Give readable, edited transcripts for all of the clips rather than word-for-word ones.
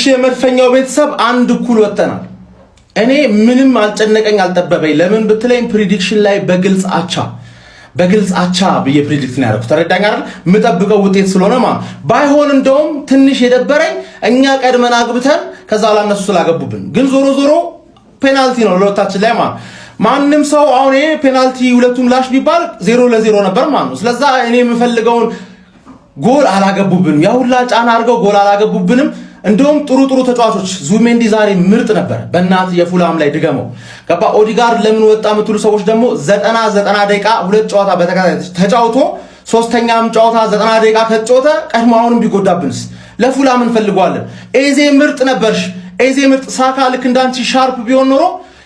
እሺ የመድፈኛው ቤተሰብ አንድ እኩል ወተናል። እኔ ምንም አልጨነቀኝ አልጠበበኝ። ለምን ብትለኝ ፕሪዲክሽን ላይ በግልጽ አቻ ብዬ ፕሪዲክት ነው ያደረኩት። ተረዳኝ አይደል? የምጠብቀው ውጤት ስለሆነ ባይሆን እንደውም ትንሽ የደበረኝ እኛ ቀድመን አግብተን ከዛ በኋላ እነሱ ስላገቡብን፣ ግን ዞሮ ፔናልቲ ነው ለወታችን ላይ ማንም ሰው አሁን ይሄ ፔናልቲ ሁለቱም ላሽ ቢባል 0-0 ነበር ነው። ስለዛ እኔ የምፈልገውን ጎል አላገቡብንም። ያ ሁላ ጫና አድርገው ጎል አላገቡብንም። እንደውም ጥሩ ተጫዋቾች ዙቢሜንዲ ዛሬ ምርጥ ነበር። በእናት የፉላም ላይ ድገመው ገባ። ኦዲጋርድ ለምን ወጣ የምትሉ ሰዎች ደግሞ 90 ደቂቃ ሁለት ጨዋታ በተከታታይ ተጫውቶ ሶስተኛም ጨዋታ 90 ደቂቃ ከተጫወተ ቀድሞ አሁንም ቢጎዳብንስ ለፉላም እንፈልገዋለን። ኤዜ ምርጥ ነበርሽ። ኤዜ ምርጥ ሳካ ልክ እንዳንቺ ሻርፕ ቢሆን ኖሮ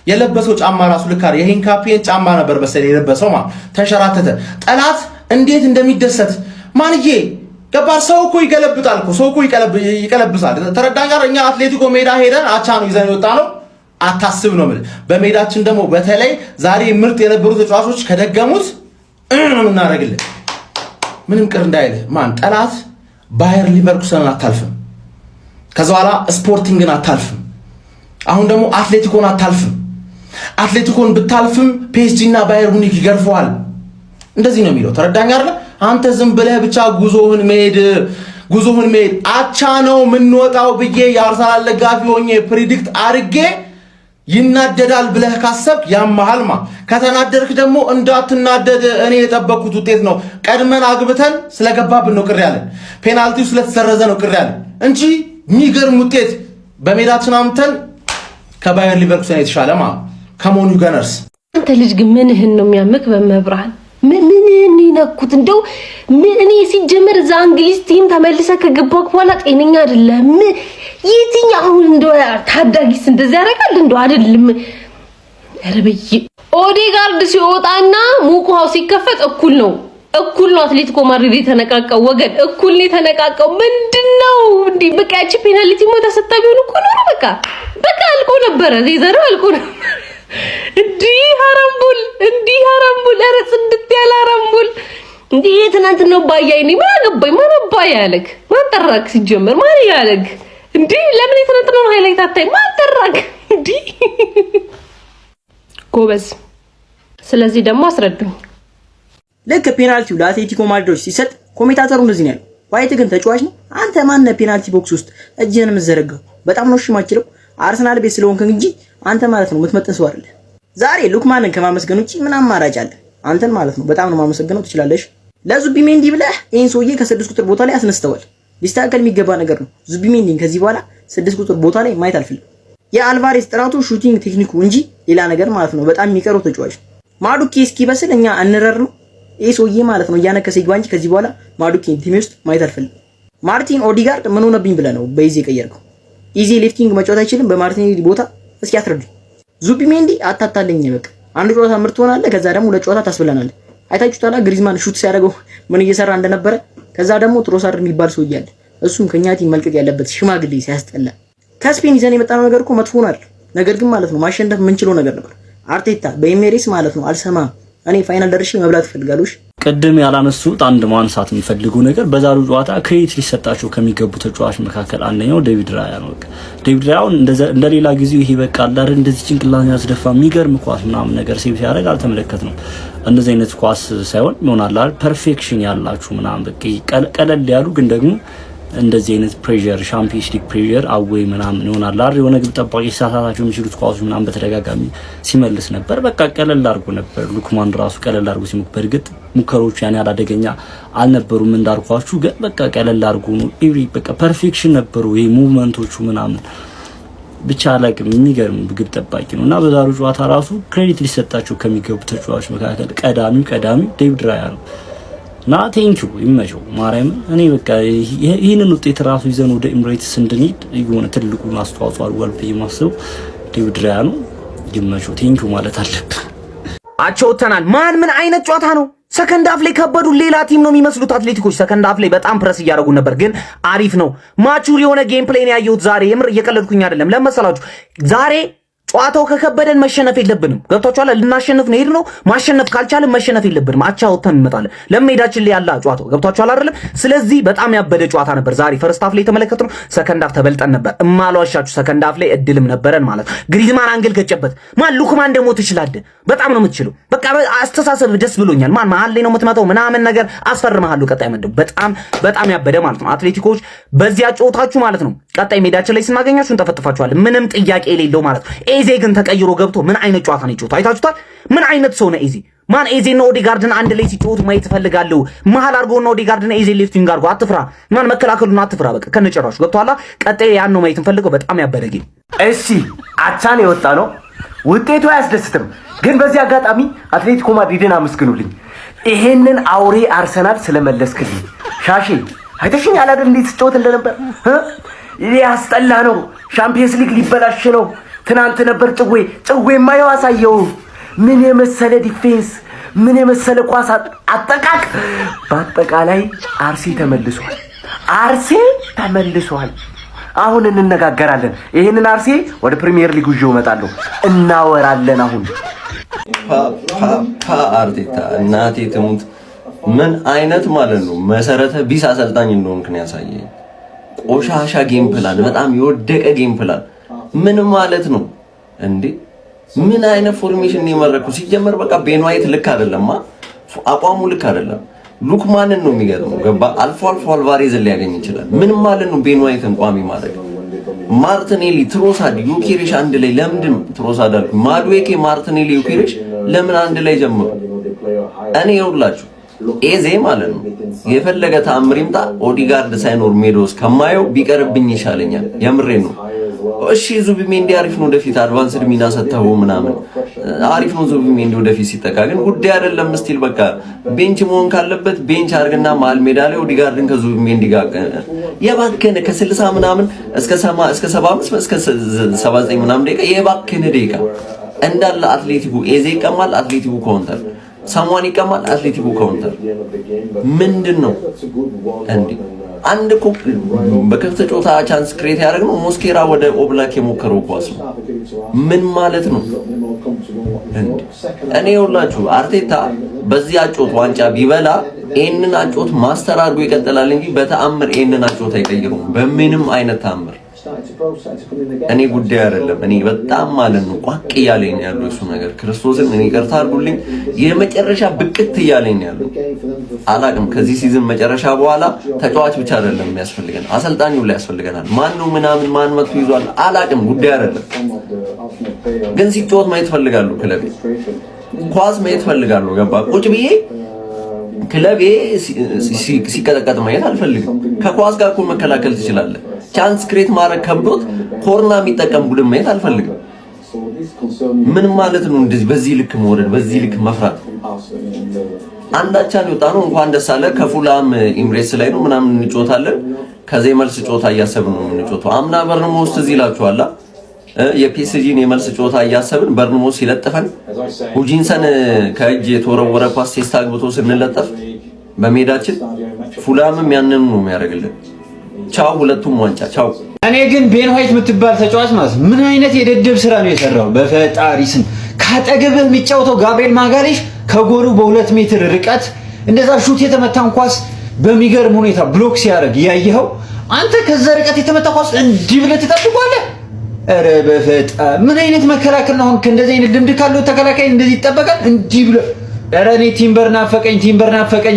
የለበሰው ጫማ ራሱ ልካር የሄንካፒን ጫማ ነበር መሰለኝ የለበሰው ተንሸራተተ። ጠላት እንዴት እንደሚደሰት ማንዬ ገባር። ሰው እኮ ይገለብጣል እኮ ሰው እኮ ይቀለብሳል። ተረዳኝ ጋር እኛ አትሌቲኮ ሜዳ ሄደን አቻ ነው ይዘን የወጣ ነው። አታስብ ነው ማለት በሜዳችን ደግሞ በተለይ ዛሬ ምርጥ የነበሩ ተጫዋቾች ከደገሙት እናደርግልን ምንም ቅር እንዳይልህ ጠላት ባየር ሊቨርኩሰንን አታልፍም። ከዛ በኋላ ስፖርቲንግን አታልፍም። አሁን ደግሞ አትሌቲኮን አታልፍም። አትሌቲኮን ብታልፍም ፒኤስጂ እና ባየር ሙኒክ ይገርፈዋል። እንደዚህ ነው የሚለው። ተረዳኝ አይደል? አንተ ዝም ብለህ ብቻ ጉዞህን መሄድ አቻ ነው የምንወጣው ብዬ የአርሰናል ደጋፊ ሆኜ ፕሪዲክት አድርጌ ይናደዳል ብለህ ካሰብክ ያመሃል ከተናደድክ ደግሞ እንዳትናደድ እኔ የጠበቅኩት ውጤት ነው። ቀድመን አግብተን ስለገባብን ነው ቅር ያለን፣ ፔናልቲው ስለተሰረዘ ነው ቅር ያለን እንጂ የሚገርም ውጤት በሜዳችን አምተን ከባየር ሊቨርኩሰን የተሻለ ከሞኑ ገነርስ። አንተ ልጅ ግን ምንህን ነው የሚያምክ? በመብራን ምንህን ይነኩት? እንደው እኔ ሲጀመር እዛ እንግሊዝ ቲም ተመልሰህ ከገባክ በኋላ ጤነኛ አይደለም። የትኛው አሁን እንደው ታዳጊስ እንደዚህ ያደርጋል? እንደው አይደለም። ኧረ በይ ኦዴጋርድ ሲወጣና ሙቋው ሲከፈት እኩል ነው አትሌቲኮ ማድሪድ የተነቃቀው ወገን እኩል ነው የተነቃቀው። ምንድነው እንዴ? በቃ ያቺ ፔናልቲ ሞታ ሰጣቢውን እኮ ነው። በቃ አልቆ ነበረ። ዘይዘሩ አልቆ ነበር። እንዲህ ሀራምቡል ኧረ ጽድት ያለ ሀራምቡል እንዴ! ትናንት ነው ባያይ ነኝ። ማን አባይ ያለክ? ማን ጠራክ? ሲጀመር ማን ያለክ እንዴ? ለምን ትናንት ነው ሃይላይት አታይ? ማን ጠራክ እንዴ? ጎበዝ። ስለዚህ ደግሞ አስረዱኝ። ልክ ፔናልቲው ለአትሌቲኮ ማድሪድ ሲሰጥ ኮሜንታተሩ እንደዚህ ነው ያለው። ዋይት ግን ተጫዋች ነው። አንተ ማን ፔናልቲ ቦክስ ውስጥ እጅህን የምትዘረጋው? በጣም ነው ሽማችለው። አርሰናል ቤት ስለሆንክ እንጂ አንተ ማለት ነው የምትመጥን ሰው አይደለ። ዛሬ ሉክማንን ከማመስገን ውጪ ምን አማራጭ አለ? አንተን ማለት ነው በጣም ነው ማመሰግነው። ትችላለሽ። ለዙቢሜንዲ ብለህ ይሄን ሰውዬ ከ6 ቁጥር ቦታ ላይ አስነስተዋል። ሊስተካከል የሚገባ ነገር ነው። ዙቢሜንዲን ከዚህ በኋላ 6 ቁጥር ቦታ ላይ ማየት አልፈልግም። የአልቫሬስ ጥራቱ ሹቲንግ ቴክኒኩ እንጂ ሌላ ነገር ማለት ነው በጣም የሚቀረው ተጫዋች ማዱኬ እስኪበስል እኛ አንረር ነው። ይሄ ሰውዬ ማለት ነው እያነከሰ ይግባ እንጂ ከዚህ በኋላ ማዱኬ ቲም ውስጥ ማየት አልፈልግም። ማርቲን ኦዲጋርድ ምን ሆነብኝ ብለህ ነው በኢዜ ቀየርከው? ኢዜ ሌፍቲንግ መጫወት አይችልም በማርቲኔሊ ቦታ። እስኪ አትረዱኝ። ዙቢሜንዲ አታታለኝ። በቃ አንድ ጨዋታ ምርጥ ሆናለህ፣ ከዛ ደግሞ ሁለት ጨዋታ ታስብለናለህ። አይታችሁታላ ግሪዝማን ሹት ሲያደርገው ምን እየሰራ እንደነበረ። ከዛ ደግሞ ትሮሳርድ የሚባል ሰው እያለ እሱም ከኛ ቲም መልቀቅ ያለበት ሽማግሌ ሲያስጠላ። ከስፔን ይዘን የመጣነው ነገር እኮ መጥፎ ነው አይደል? ነገር ግን ማለት ነው ማሸነፍ የምንችለው ነገር ነበር። አርቴታ በኤሜሬስ ማለት ነው አልሰማም። እኔ ፋይናል ደርሼ መብላት ፈልጋለሁ። ቅድም ያላነሱት አንድ ማንሳት የሚፈልጉ ነገር በዛሬው ጨዋታ ክሬዲት ሊሰጣቸው ከሚገቡ ተጫዋች መካከል አንደኛው ዴቪድ ራያ ነው። ዴቪድ ራያው እንደሌላ ጊዜው ይሄ በቃ አላር እንደዚህ ጭንቅላት ያስደፋ የሚገርም ኳስ ምናምን ነገር ሴቭ ሲያደርግ አልተመለከትነው። እንደዚህ አይነት ኳስ ሳይሆን ይሆናል ፐርፌክሽን ያላችሁ ምናምን በቃ ቀለል ያሉ ግን ደግሞ እንደዚህ አይነት ፕሬሸር ሻምፒዮንስ ሊግ ፕሬሸር አዌይ ምናምን ይሆናል አይደል? የሆነ ግብ ጠባቂ ሳሳታቸው የሚችሉት ኳሱ ምናምን በተደጋጋሚ ሲመልስ ነበር። በቃ ቀለል አድርጎ ነበር። ሉክማን ራሱ ቀለል አድርጎ ሲሞክ፣ በእርግጥ ሙከሮቹ ያን ያህል አደገኛ አልነበሩም እንዳልኳችሁ፣ ግን በቃ ቀለል አድርጎ ነው። በቃ ፐርፌክሽን ነበሩ ይሄ ሙቭመንቶቹ ምናምን ብቻ ላይ የሚገርም ግብ ጠባቂ ነውና በዛሬው ጨዋታ ራሱ ክሬዲት ሊሰጣቸው ከሚገቡ ተጫዋቾች መካከል ቀዳሚው ዴቪድ ራያ ነው። ና ቴንኪው ይመቸው ማርያም። እኔ በቃ ይሄንን ውጤት ራሱ ይዘን ወደ ኤምሬትስ እንድንሄድ የሆነ ትልቁን አስተዋጽኦ አድርጓል ብዬ ማስበው ዴቪድ ራያ ነው። ይመቸው ቴንኪው ማለት አለብን። አቸውተናል። ምን አይነት ጨዋታ ነው? ሰከንድ አፍ ላይ ከበዱ። ሌላ ቲም ነው የሚመስሉት አትሌቲኮች። ሰከንድ አፍ ላይ በጣም ፕረስ እያደረጉ ነበር፣ ግን አሪፍ ነው። ማቹር የሆነ ጌም ፕሌይ ነው ያየሁት ዛሬ። የምር እየቀለድኩኝ አይደለም። ለመሰላችሁ ዛሬ ጨዋታው ከከበደን መሸነፍ የለብንም። ገብቷችኋል? ልናሸንፍ ነው ሄድነው። ማሸነፍ ካልቻለን መሸነፍ የለብንም። አቻ ወጥተን እንመጣለን። ለሜዳችን ላይ ያለ ጨዋታው ገብቷችኋል አይደለም? ስለዚህ በጣም ያበደ ጨዋታ ነበር ዛሬ። ፈርስት ሃፍ ላይ የተመለከትነው ሰከንድ ሃፍ ተበልጠን ነበር። እማሏሻችሁ ሰከንድ ሃፍ ላይ እድልም ነበረን ማለት ነው። ግሪዝማን አንግል ገጨበት። ሉክማን ደግሞ ትችላለህ። በጣም ነው የምትችለው። በቃ አስተሳሰብ ደስ ብሎኛል። መሀል ላይ ነው የምትመጣው ምናምን ነገር አስፈርምሃለሁ። ቀጣይ ምንድን በጣም ያበደ ማለት ነው። አትሌቲኮች በዚያ ጨዋታችሁ ማለት ነው። ቀጣይ ሜዳችን ላይ ስናገኛችሁ እንጠፈጥፋችኋለን። ምንም ጥያቄ የሌለው ማለት ነው። ኤዜ ግን ተቀይሮ ገብቶ ምን አይነት ጨዋታ ነው የጨዋታው? አይታችሁታል? ምን አይነት ሰው ነው ኤዜ? ማን ኤዜና ኦዴጋርድን አንድ ላይ ሲጫወቱ ማየት እፈልጋለሁ። መሀል አድርጎና ኦዴጋርድና ኤዜ ሌፍቲንግ አድርጎ አትፍራ። ማን መከላከሉን አትፍራ። በቃ ከነጨራሹ ገብቶሃል? ቀጣይ ያን ነው ማየት እንፈልገው። በጣም ያበደ ጌም። እሺ አቻን የወጣ ነው። ውጤቱ አያስደስትም፣ ግን በዚህ አጋጣሚ አትሌቲኮ ማድሪድን አመስግኑልኝ። ይሄንን አውሬ አርሰናል ስለመለስክልኝ። ሻሼ አይተሽኛል አይደል እንዴት ስጫወት እንደነበር? ያስጠላ ነው። ሻምፒየንስ ሊግ ሊበላሽ ነው። ትናንት ነበር ጭዌማ ያሳየው። ምን የመሰለ ዲፌንስ፣ ምን የመሰለ ኳስ አጠቃቅ። በአጠቃላይ አርሴ ተመልሷል። አሁን እንነጋገራለን። ይሄንን አርሴ ወደ ፕሪሚየር ሊግ ይዤው እመጣለሁ። እናወራለን። አሁን አርቴታ እናቴ ትሙት ምን አይነት ማለት ነው መሰረተ ቢስ አሰልጣኝ እንደሆንክ ነው ያሳየኝ። ቆሻሻ ጌም ፕላን፣ በጣም የወደቀ ጌም ፕላን ምን ማለት ነው እንዴ? ምን አይነት ፎርሜሽን የመረኩ? ሲጀመር በቃ ቤን ዋይት ልክ አይደለም፣ አቋሙ ልክ አይደለም። ሉክማንን ነው የሚገርመው። ገባ አልፎ አልቫሬዝን ሊያገኝ ይችላል። ምን ማለት ነው ቤን ዋይትን ቋሚ ማድረግ? ማርቲኔሊ፣ ትሮሳድ፣ ዩኬሬሽ አንድ ላይ ለምንድን ትሮሳድ አልኩ? ማዱዌኬ፣ ማርቲኔሊ፣ ዩኬሬሽ ለምን አንድ ላይ ጀምሩ? እኔ ይኸውላችሁ ኤዜ ማለት ነው የፈለገ ተአምር ይምጣ ኦዲጋርድ ሳይኖር ሜዳ ውስጥ ከማየው ቢቀርብኝ ይሻለኛል። የምሬ ነው። እሺ ዙቢሜንዲ አሪፍ ነው፣ ወደፊት አድቫንስድ ሚና ሰተው ምናምን አሪፍ ነው ዙቢሜንዲ ወደፊት ሲጠቃ፣ ግን ጉዳይ አይደለም። ስቲል በቃ ቤንች መሆን ካለበት ቤንች አድርግና መሀል ሜዳ ላይ ኦዲጋርድን ከዙቢሜንዲ ጋር የባከነ ከ60 ምናምን እስከ 75 እስከ 79 ምናምን ደቂቃ የባከነ ደቂቃ እንዳለ አትሌቲኮ ኤዜ ይቀማል፣ አትሌቲኮ ካውንተር ሳሙዋን ይቀማል፣ አትሌቲኮ ካውንተር። ምንድነው እንዴ? አንድ እኮ በከፍተ ጨዋታ ቻንስ ክሬት ያደረግነው ሞስኬራ ወደ ኦብላክ የሞከረው ኳስ ነው። ምን ማለት ነው እንዴ? እኔ ይኸውላችሁ አርቴታ በዚህ አጮት ዋንጫ ቢበላ ይሄንን አጮት ማስተር አድርጎ ይቀጥላል እንጂ በተአምር ይሄንን አጮት አይቀይሩም በምንም አይነት ተአምር። እኔ ጉዳይ አይደለም። እኔ በጣም ማለት ነው ቋቅ እያለኝ ያለው እሱ ነገር ክርስቶስን እኔ ይቅርታ አድርጉልኝ፣ የመጨረሻ ብቅት እያለኝ ያለው አላቅም። ከዚህ ሲዝን መጨረሻ በኋላ ተጫዋች ብቻ አይደለም የሚያስፈልገን፣ አሰልጣኙ ላይ ያስፈልገናል። ማን ነው ምናምን ማን መጥቶ ይዟል አላቅም፣ ጉዳይ አይደለም። ግን ሲጫወት ማየት ፈልጋለሁ። ክለቤ ኳስ ማየት ፈልጋለሁ። ገባ ቁጭ ብዬ ክለቤ ሲቀጠቀጥ ማየት አልፈልግም። ከኳስ ጋር እኮ መከላከል ትችላለህ። ቻንስ ክሬት ማድረግ ከብዶት ኮርና የሚጠቀም ቡድን ማየት አልፈልግም። ምን ማለት ነው እንደዚህ በዚህ ልክ መውረድ፣ በዚህ ልክ መፍራት? አንዳቻን ይወጣ ነው። እንኳን ደስ አለ። ከፉላም ኢምሬትስ ላይ ነው ምናምን እንጮታለን። ከዚህ መልስ ጮታ እያሰብን ነው የምንጮተው። አምና በርንሞስ እዚህ ይላችኋል የፒኤስጂን የመልስ ጮታ እያሰብን በርንሞስ ሲለጥፈን ሁጂንሰን ከእጅ የተወረወረ ኳስ ቴስት አግብቶ ስንለጠፍ በሜዳችን ፉላምም ያንን ነው የሚያደርግልን። ቻው ሁለቱም ዋንጫ ቻው። እኔ ግን ቤን ዋይት የምትባል ተጫዋች ማለት ምን አይነት የደደብ ስራ ነው የሰራው? በፈጣሪ ስም ካጠገብህ የሚጫወተው ጋብሪኤል ማጋሌሽ ከጎሉ በ2 ሜትር ርቀት እንደዛ ሹት የተመታን ኳስ በሚገርም ሁኔታ ብሎክ ሲያደርግ ያየኸው አንተ። ከዛ ርቀት የተመታ ኳስ እንዲህ ብለህ ትጠብቀዋለህ? ኧረ በፈጣሪ ምን አይነት መከላከል ነው? ከእንደዚህ አይነት ልምድ ካለው ተከላካይ እንደዚህ ይጠበቃል? እንዲህ ብለህ ኧረ እኔ ቲምበር ናፈቀኝ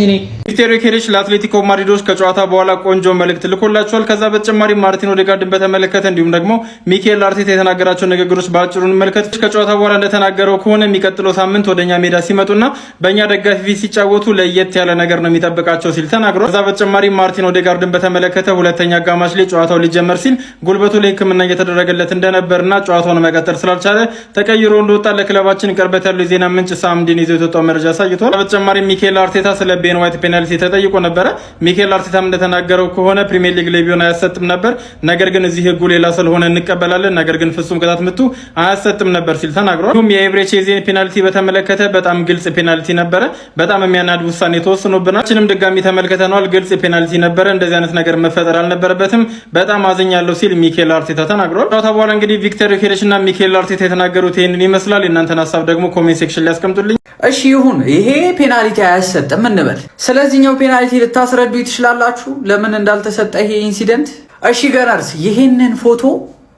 እኔ ቪክቶር ዮኬሬሽ ለአትሌቲኮ ማድሪዶች ከጨዋታ በኋላ ቆንጆ መልእክት ልኮላቸዋል። ከዛ በተጨማሪ ማርቲን ኦዴጋርድን በተመለከተ እንዲሁም ደግሞ ሚኬል አርቴታ የተናገራቸው ንግግሮች በአጭሩ እንመልከት። ከጨዋታ በኋላ እንደተናገረው ከሆነ የሚቀጥለው ሳምንት ወደኛ ሜዳ ሲመጡና በእኛ ደጋፊ ፊት ሲጫወቱ ለየት ያለ ነገር ነው የሚጠብቃቸው ሲል ተናግሯል። ከዛ በተጨማሪ ማርቲን ኦዴጋርድን በተመለከተ ሁለተኛ አጋማሽ ላይ ጨዋታው ሊጀመር ሲል ጉልበቱ ላይ ሕክምና እየተደረገለት እንደነበርና ጨዋታውን መቀጠል ስላልቻለ ተቀይሮ እንደወጣ ለክለባችን ቅርበት ያለው የዜና ምንጭ ሳምዲን ይዞ የተወጣው መረጃ አሳይቷል። በተጨማሪ ሚኬል አርቴታ ስለ ቤን ዋይት ፔናልቲ ፔናልቲ ተጠይቆ ነበረ። ሚኬል አርቴታም እንደተናገረው ከሆነ ፕሪሚየር ሊግ ላይ ቢሆን አያሰጥም ነበር፣ ነገር ግን እዚህ ህጉ ሌላ ስለሆነ እንቀበላለን፣ ነገር ግን ፍጹም ቅጣት ምቱ አያሰጥም ነበር ሲል ተናግሯል። እንዲሁም የኤብሬቺ ኤዜን ፔናልቲ በተመለከተ በጣም ግልጽ ፔናልቲ ነበረ፣ በጣም የሚያናድ ውሳኔ ተወስኖብናል። እችንም ድጋሚ ተመልክተናል። ግልጽ ፔናልቲ ነበረ፣ እንደዚህ አይነት ነገር መፈጠር አልነበረበትም፣ በጣም አዝኛለሁ ሲል ሚኬል አርቴታ ተናግሯል። ጨዋታ በኋላ እንግዲህ ቪክተር ዮኬሬሽ እና ሚኬል አርቴታ የተናገሩት ይህንን ይመስላል። የእናንተን ሀሳብ ደግሞ ኮሜንት ሴክሽን ላይ ያስቀምጡልኝ። እሺ ይሁን፣ ይሄ ፔናልቲ አያሰጥም እንበል። ስለዚህኛው ፔናልቲ ልታስረዱ ትችላላችሁ ለምን እንዳልተሰጠ ይሄ ኢንሲደንት? እሺ ገናርስ ይሄንን ፎቶ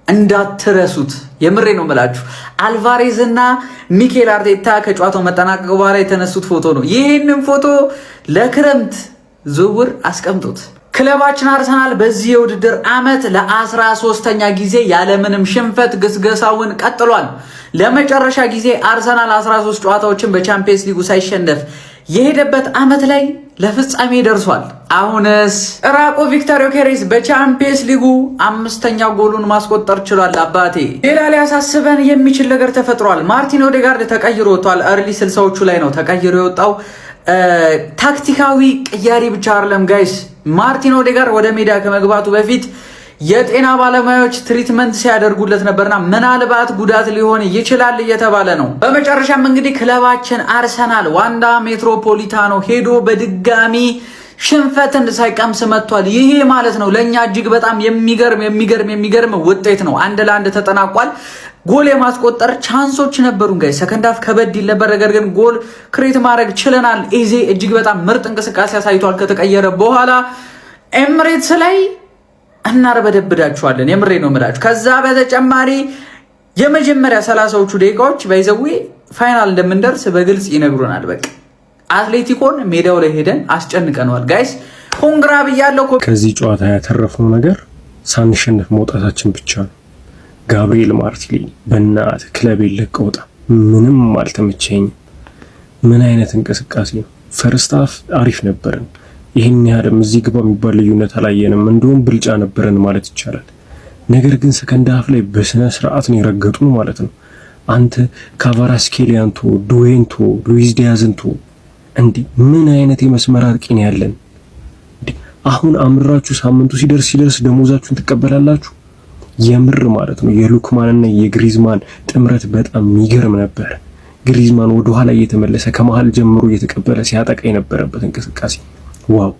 እንዳትረሱት፣ የምሬ ነው የምላችሁ። አልቫሬዝ እና ሚኬል አርቴታ ከጨዋታው መጠናቀቅ በኋላ የተነሱት ፎቶ ነው። ይሄንን ፎቶ ለክረምት ዝውውር አስቀምጡት። ክለባችን አርሰናል በዚህ የውድድር ዓመት ለ13ኛ ጊዜ ያለምንም ሽንፈት ግስገሳውን ቀጥሏል። ለመጨረሻ ጊዜ አርሰናል 13 ጨዋታዎችን በቻምፒየንስ ሊጉ ሳይሸነፍ የሄደበት ዓመት ላይ ለፍጻሜ ደርሷል። አሁንስ ራቆ ቪክተር ዮኬሬስ በቻምፒየንስ ሊጉ 5ኛ ጎሉን ማስቆጠር ችሏል። አባቴ ሌላ ሊያሳስበን የሚችል ነገር ተፈጥሯል። ማርቲን ኦዴጋርድ ተቀይሮ ወጥቷል። እርሊ 60ዎቹ ላይ ነው ተቀይሮ የወጣው። ታክቲካዊ ቅያሪ ብቻ አይደለም ጋይስ። ማርቲን ኦዴጋርድ ወደ ሜዳ ከመግባቱ በፊት የጤና ባለሙያዎች ትሪትመንት ሲያደርጉለት ነበርና ምናልባት ጉዳት ሊሆን ይችላል እየተባለ ነው። በመጨረሻም እንግዲህ ክለባችን አርሰናል ዋንዳ ሜትሮፖሊታኖ ሄዶ በድጋሚ ሽንፈትን ሳይቀምስ መጥቷል። ይሄ ማለት ነው ለኛ እጅግ በጣም የሚገርም ውጤት ነው። 1-1 ተጠናቋል። ጎል የማስቆጠር ቻንሶች ነበሩን ጋይ። ሰከንድ ሃፍ ከበድ ይል ነበር፣ ነገር ግን ጎል ክሬት ማድረግ ችለናል። ኤዜ እጅግ በጣም ምርጥ እንቅስቃሴ አሳይቷል ከተቀየረ በኋላ። ኤምሬትስ ላይ እናርበደብዳችኋለን፣ የምሬ ነው የምላችሁ። ከዛ በተጨማሪ የመጀመሪያ 30ዎቹ ደቂቃዎች ባይዘዌ ፋይናል እንደምንደርስ በግልጽ ይነግሩናል። በቃ አትሌቲኮን ሜዳው ላይ ሄደን አስጨንቀነዋል ጋይስ። ኮንግራ ብያለሁ። ከዚህ ጨዋታ ያተረፈው ነገር ሳንሸነፍ መውጣታችን ብቻ ነው። ጋብሪኤል ማርቲኔሊ በእናት ክለብ ለቀውጣ ምንም አልተመቸኝም። ምን አይነት እንቅስቃሴ ነው! ፈርስት ሃፍ አሪፍ ነበርን። ይሄን ያህልም እዚህ ግባ የሚባል ልዩነት አላየንም። እንደውም ብልጫ ነበረን ማለት ይቻላል። ነገር ግን ሰከንድ ሃፍ ላይ በስነ ስርዓት ነው የረገጡን ማለት ነው። አንተ ካቫራስኬሊያንቶ፣ ዱዌንቶ፣ ሉዊስ ዲያዝንቶ እንዴ ምን አይነት የመስመር አጥቂ ነው ያለን? አሁን አምራችሁ ሳምንቱ ሲደርስ ደሞዛችሁን ትቀበላላችሁ። የምር ማለት ነው። የሉክማን እና የግሪዝማን ጥምረት በጣም የሚገርም ነበር። ግሪዝማን ወደ ኋላ እየተመለሰ ከመሃል ጀምሮ እየተቀበለ ሲያጠቃ የነበረበት እንቅስቃሴ ዋው!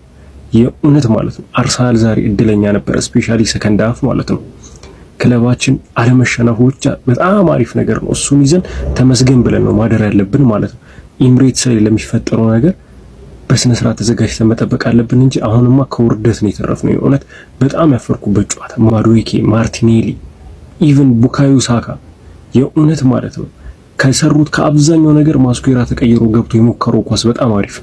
የእውነት ማለት ነው። አርሰናል ዛሬ እድለኛ ነበር፣ ስፔሻሊ ሰከንድ ሃፍ ማለት ነው። ክለባችን አለመሸነፉ ብቻ በጣም አሪፍ ነገር ነው። እሱን ይዘን ተመስገን ብለን ነው ማደር ያለብን ማለት ነው። ኤምሬትስ ላይ ለሚፈጠረው ነገር በስነ ስርዓት ተዘጋጅተን መጠበቅ አለብን እንጂ አሁንማ ከውርደት ነው የተረፍነው። የእውነት በጣም ያፈርኩበት ጨዋታ ማዱዌኬ፣ ማርቲኔሊ፣ ኢቭን ቡካዮ ሳካ የእውነት ማለት ነው ከሰሩት ከአብዛኛው ነገር ማስኩዌራ ተቀይሮ ገብቶ የሞከረው ኳስ በጣም አሪፍ፣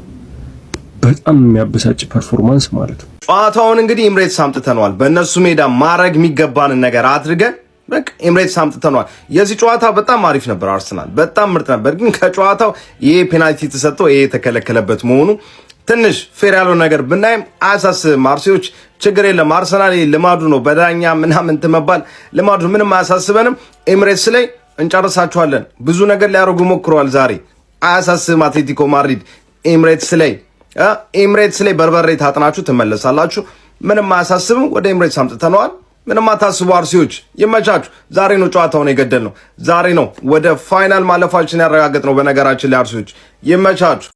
በጣም የሚያበሳጭ ፐርፎርማንስ ማለት ነው። ጨዋታውን እንግዲህ ኤምሬትስ አምጥተነዋል። በእነሱ ሜዳ ማድረግ የሚገባንን ነገር አድርገን በቃ ኤምሬትስ አምጥተነዋል። የዚህ ጨዋታ በጣም አሪፍ ነበር። አርሰናል በጣም ምርጥ ነበር። ግን ከጨዋታው ይሄ ፔናልቲ ተሰጥቶ ይሄ የተከለከለበት መሆኑ ትንሽ ፌር ያለው ነገር ብናይም አያሳስብም። አርሲዎች ችግር የለም። አርሰናል ልማዱ ነው፣ በዳኛ ምናምን መባል ልማዱ፣ ምንም አያሳስበንም። ኤምሬትስ ላይ እንጨርሳቸዋለን። ብዙ ነገር ሊያደርጉ ሞክረዋል ዛሬ። አያሳስብም። አትሌቲኮ ማድሪድ ኤምሬትስ ላይ በርበሬ ታጥናችሁ ትመለሳላችሁ። ምንም አያሳስብም። ወደ ኤምሬትስ አምጥተነዋል። ምንም አታስቡ። አርሲዎች ይመቻችሁ። ዛሬ ነው ጨዋታውን የገደልነው። ዛሬ ነው ወደ ፋይናል ማለፋችን ያረጋገጥነው። በነገራችን ላይ አርሲዎች ይመቻችሁ።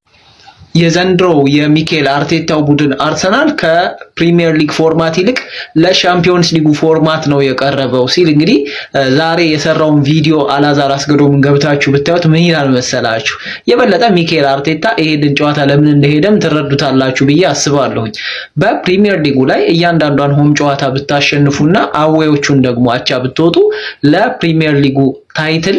የዘንድሮ የሚኬል አርቴታው ቡድን አርሰናል ከፕሪሚየር ሊግ ፎርማት ይልቅ ለሻምፒዮንስ ሊጉ ፎርማት ነው የቀረበው ሲል እንግዲህ ዛሬ የሰራውን ቪዲዮ አላዛር አስገዶምን ገብታችሁ ብታዩት ምን ይላል መሰላችሁ? የበለጠ ሚኬል አርቴታ ይሄንን ጨዋታ ለምን እንደሄደም ትረዱታላችሁ ብዬ አስባለሁኝ። በፕሪሚየር ሊጉ ላይ እያንዳንዷን ሆም ጨዋታ ብታሸንፉና አዌዎቹን ደግሞ አቻ ብትወጡ ለፕሪሚየር ሊጉ ታይትል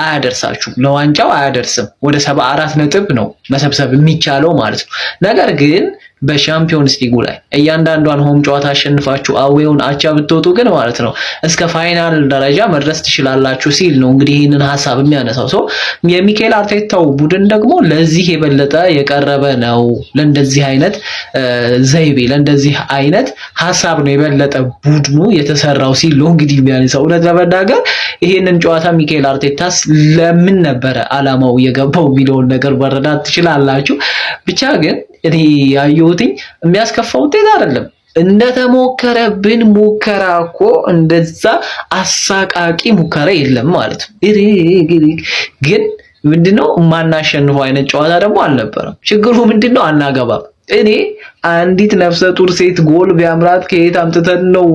አያደርሳችሁም፣ ለዋንጫው አያደርስም። ወደ 74 ነጥብ ነው መሰብሰብ የሚቻለው ማለት ነው። ነገር ግን በሻምፒዮንስ ሊጉ ላይ እያንዳንዷን ሆም ጨዋታ አሸንፋችሁ አዌውን አቻ ብትወጡ ግን ማለት ነው እስከ ፋይናል ደረጃ መድረስ ትችላላችሁ ሲል ነው እንግዲህ ይህንን ሐሳብ የሚያነሳው ሰው። የሚኬል አርቴታው ቡድን ደግሞ ለዚህ የበለጠ የቀረበ ነው። ለእንደዚህ አይነት ዘይቤ፣ ለእንደዚህ አይነት ሐሳብ ነው የበለጠ ቡድኑ የተሰራው ሲል ነው እንግዲህ የሚያነሳው። እውነት ለመናገር ይሄንን ጨዋታ ሚኬል አርቴታስ ለምን ነበረ አላማው የገባው የሚለውን ነገር መረዳት ትችላላችሁ። ብቻ ግን እኔ ያየሁትኝ የሚያስከፋ ውጤት አይደለም። እንደተሞከረብን ሙከራ እኮ እንደዛ አሳቃቂ ሙከራ የለም ማለት ነው። ግን ምንድነው ማናሸንፈው አይነት ጨዋታ ደግሞ አልነበረም። ችግሩ ምንድነው አናገባም። እኔ አንዲት ነፍሰ ጡር ሴት ጎል ቢያምራት ከየት አምጥተን ነው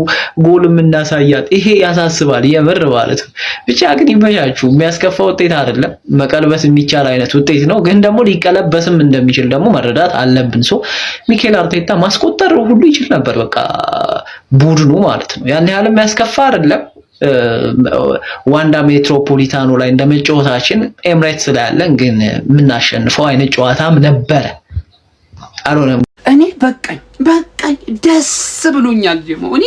ጎል የምናሳያት? ይሄ ያሳስባል የምር ማለት ነው። ብቻ ግን ይመቻችሁ። የሚያስከፋ ውጤት አይደለም፣ መቀልበስ የሚቻል አይነት ውጤት ነው። ግን ደግሞ ሊቀለበስም እንደሚችል ደግሞ መረዳት አለብን። ሚኬል አርቴታ ማስቆጠር ሁሉ ይችል ነበር፣ በቃ ቡድኑ ማለት ነው። ያን ያህል የሚያስከፋ አይደለም። ዋንዳ ሜትሮፖሊታኖ ላይ እንደመጫወታችን ኤምሬትስ ላይ ያለን ግን የምናሸንፈው አይነት ጨዋታም ነበረ። አልሆነም። እኔ በቃኝ ደስ ብሎኛል። ደግሞ እኔ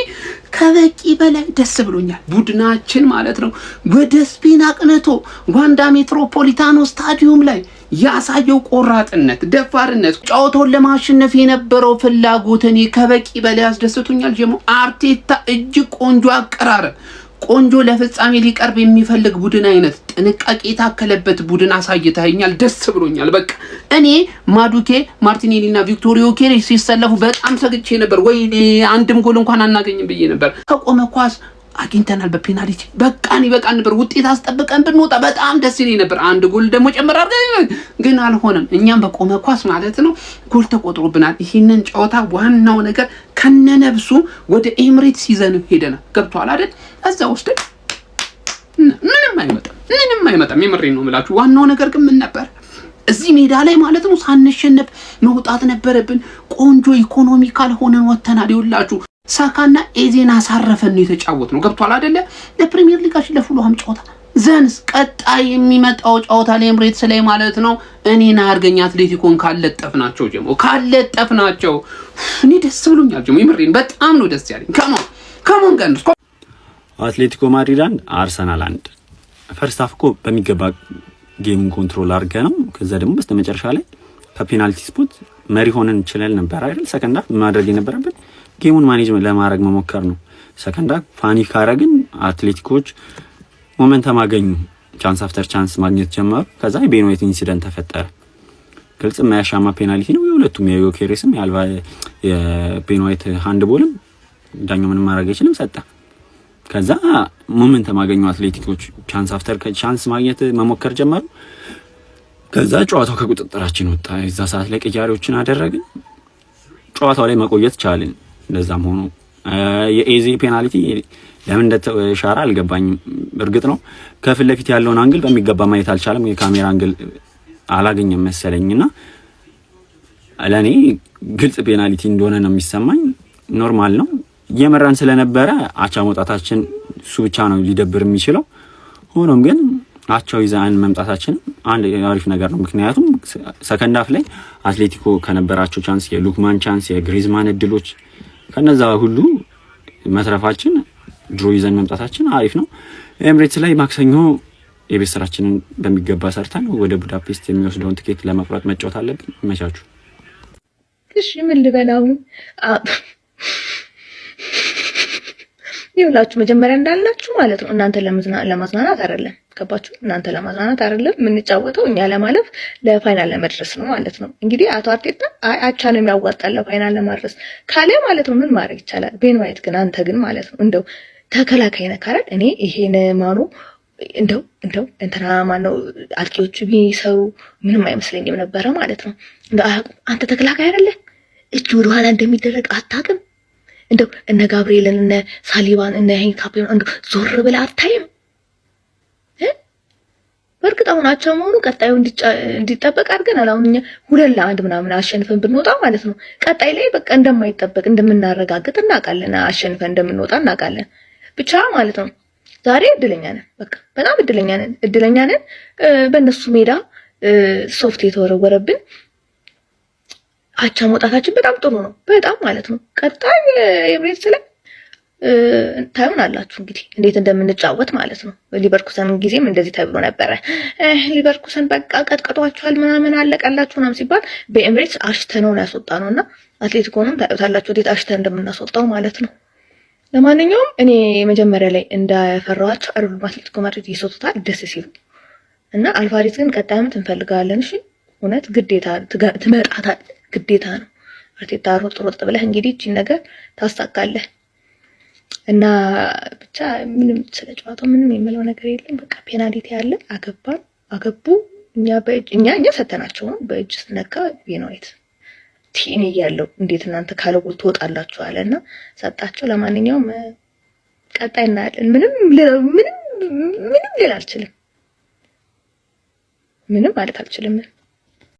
ከበቂ በላይ ደስ ብሎኛል። ቡድናችን ማለት ነው ወደ ስፔን አቅንቶ ዋንዳ ሜትሮፖሊታኖ ስታዲየም ላይ ያሳየው ቆራጥነት፣ ደፋርነት፣ ጨዋታውን ለማሸነፍ የነበረው ፍላጎት እኔ ከበቂ በላይ አስደስቶኛል። ደግሞ አርቴታ እጅግ ቆንጆ አቀራረብ፣ ቆንጆ ለፍጻሜ ሊቀርብ የሚፈልግ ቡድን አይነት ጥንቃቄ የታከለበት ቡድን አሳይተኸኛል። ደስ ብሎኛል። በቃ እኔ ማዱኬ፣ ማርቲኔሊ እና ቪክቶሪዮ ኬሬስ ሲሰለፉ በጣም ሰግቼ ነበር። ወይኔ አንድም ጎል እንኳን አናገኝም ብዬ ነበር። ከቆመ ኳስ አግኝተናል በፔናልቲ በቃን ይበቃን ነበር። ውጤት አስጠብቀን ብንወጣ በጣም ደስ ይለኝ ነበር። አንድ ጎል ደግሞ ጨምር አድርገን ግን አልሆነም። እኛም በቆመ ኳስ ማለት ነው ጎል ተቆጥሮብናል። ይሄንን ጨዋታ ዋናው ነገር ከነነብሱ ወደ ኤምሬትስ ይዘን ሄደናል። ገብቷል አይደል? እዛ ውስጥ ምንም አይመጣም። የምሬን ነው የምላችሁ። ዋናው ነገር ግን ምን ነበር? እዚህ ሜዳ ላይ ማለት ነው ሳንሸነፍ መውጣት ነበረብን። ቆንጆ ኢኮኖሚካል ሆነን ወተናል። ይኸውላችሁ ሳካና ኤዜን አሳረፈን ነው የተጫወት ነው። ገብቷል አይደለ? ለፕሪሚየር ሊጋችን ለፉልሃም ጨዋታ ዘንስ ቀጣይ የሚመጣው ጨዋታ ለኤምሬትስ ላይ ማለት ነው እኔና አርገኛ አትሌቲኮን ካለጠፍናቸው እኔ ደስ ብሎኛል። ጀሞ ይምሬን በጣም ነው ደስ ያለኝ። ከሞን ጋንስ አትሌቲኮ ማድሪድ 1 አርሰናል 1 ፈርስት ሃፍ እኮ በሚገባ ጌሙን ኮንትሮል አድርገ ነው። ከዛ ደግሞ በስተመጨረሻ ላይ ከፔናልቲ ስፖት መሪ ሆነን እንችላለን ነበር አይደል? ሰከንድ ሃፍ ማድረግ የነበረብን ጌሙን ማኔጅ ለማድረግ መሞከር ነው። ሰከንድ ሃፍ ፓኒክ አረግን። አትሌቲኮች ሞመንተም አገኙ፣ ቻንስ አፍተር ቻንስ ማግኘት ጀመሩ። ከዛ የቤን ዋይት ኢንሲደንት ተፈጠረ። ግልጽ የማያሻማ ፔናልቲ ነው የሁለቱም፣ የዮኬሬስም የአልባ የቤን ዋይት ሃንድቦልም ዳኛው ምንም ማድረግ አይችልም ሰጣ። ከዛ ሞመንተም አገኙ አትሌቲኮች፣ ቻንስ አፍተር ቻንስ ማግኘት መሞከር ጀመሩ። ከዛ ጨዋታው ከቁጥጥራችን ወጣ። እዛ ሰዓት ላይ ቅያሬዎችን አደረግን፣ ጨዋታው ላይ መቆየት ቻልን። እንደዛም ሆኖ የኤዜ ፔናልቲ ለምን እንደተሻራ አልገባኝም። እርግጥ ነው ከፊት ለፊት ያለውን አንግል በሚገባ ማየት አልቻለም፣ የካሜራ አንግል አላገኘም መሰለኝና ለኔ ግልጽ ፔናልቲ እንደሆነ ነው የሚሰማኝ። ኖርማል ነው። የመራን ስለነበረ አቻ መውጣታችን እሱ ብቻ ነው ሊደብር የሚችለው። ሆኖም ግን አቻው ይዘን መምጣታችን አንድ አሪፍ ነገር ነው። ምክንያቱም ሰከንድ ሃፍ ላይ አትሌቲኮ ከነበራቸው ቻንስ፣ የሉክማን ቻንስ፣ የግሪዝማን እድሎች ከነዛ ሁሉ መትረፋችን ድሮ ይዘን መምጣታችን አሪፍ ነው። ኤምሬትስ ላይ ማክሰኞ የቤት ስራችንን በሚገባ ሰርተን ወደ ቡዳፔስት የሚወስደውን ትኬት ለመቁረጥ መጫወት አለብን። ይመቻችሁ። እሺ ምን ልበላው? ይኸውላችሁ መጀመሪያ እንዳልናችሁ ማለት ነው እናንተ ለማዝናናት አይደለም። ገባችሁ? እናንተ ለማዝናናት አይደለም የምንጫወተው፣ እኛ ለማለፍ ለፋይናል ለመድረስ ነው ማለት ነው። እንግዲህ አቶ አርቴታ አቻ ነው የሚያዋጣው ለፋይናል ለማድረስ ካለ ማለት ነው ምን ማድረግ ይቻላል? ቤን ዋይት ግን አንተ ግን ማለት ነው እንደው ተከላካይ ነህ ካለ እኔ ይሄን ማኑ እንደው እንትና ማነው አጥቂዎቹ ቢሰሩ ምንም አይመስለኝም ነበረ ማለት ነው። እንደው አንተ ተከላካይ አይደለ? እጅ ወደ ኋላ እንደሚደረግ አታውቅም? እንደው እነ ጋብሪኤልን እነ ሳሊባን እነ ሄንካፔን እንደው ዞር ብለህ አታይም? በእርግጥ አሁን አቻው መሆኑ ቀጣዩ እንዲጠበቅ አድርገናል። አሁን እኛ 2-1 ምናምን አሸንፈን ብንወጣ ማለት ነው ቀጣይ ላይ በቃ እንደማይጠበቅ እንደምናረጋግጥ እናውቃለን። አሸንፈን እንደምንወጣ እናውቃለን። ብቻ ማለት ነው ዛሬ እድለኛ ነን፣ በቃ በጣም እድለኛ ነን። በእነሱ ሜዳ ሶፍት የተወረወረብን አቻ መውጣታችን በጣም ጥሩ ነው፣ በጣም ማለት ነው። ቀጣይ ኤምሬትስ ላይ ታዩን አላችሁ እንግዲህ እንዴት እንደምንጫወት ማለት ነው። ሊቨርኩሰን ጊዜም እንደዚህ ተብሎ ነበረ። ሊቨርኩሰን በቃ ቀጥቅጧችኋል ምናምን አለቀላችሁ ምናምን ሲባል በኤምሬትስ አሽተነው ነው ያስወጣነውና አትሌቲኮንም ታዩታላችሁ እንዴት አሽተን እንደምናስወጣው ማለት ነው። ለማንኛውም እኔ መጀመሪያ ላይ እንዳፈራኋቸው አይደሉም አትሌቲኮ ማድሪድ ይሰጡታል ደስ ሲሉ እና አልቫሬዝ ግን ቀጣይ ዓመት እንፈልጋለን። እሺ እውነት ግዴታ ግዴታ ነው። አርቴታ ሮጥ ብለህ እንግዲህ እቺ ነገር ታሳካለህ እና ብቻ ምንም ስለ ጨዋታው ምንም የምለው ነገር የለም። በቃ ፔናልቲ ያለ አገቡ እኛ ሰተናቸው ነው በእጅ ነካ ቢኖይት ቲኒ ያለው እንዴት እናንተ ካለጎል ትወጣላችሁ አለና ሰጣቸው። ለማንኛውም ቀጣይ እናያለን። ምንም ሌላ አልችልም። ምንም ማለት አልችልም።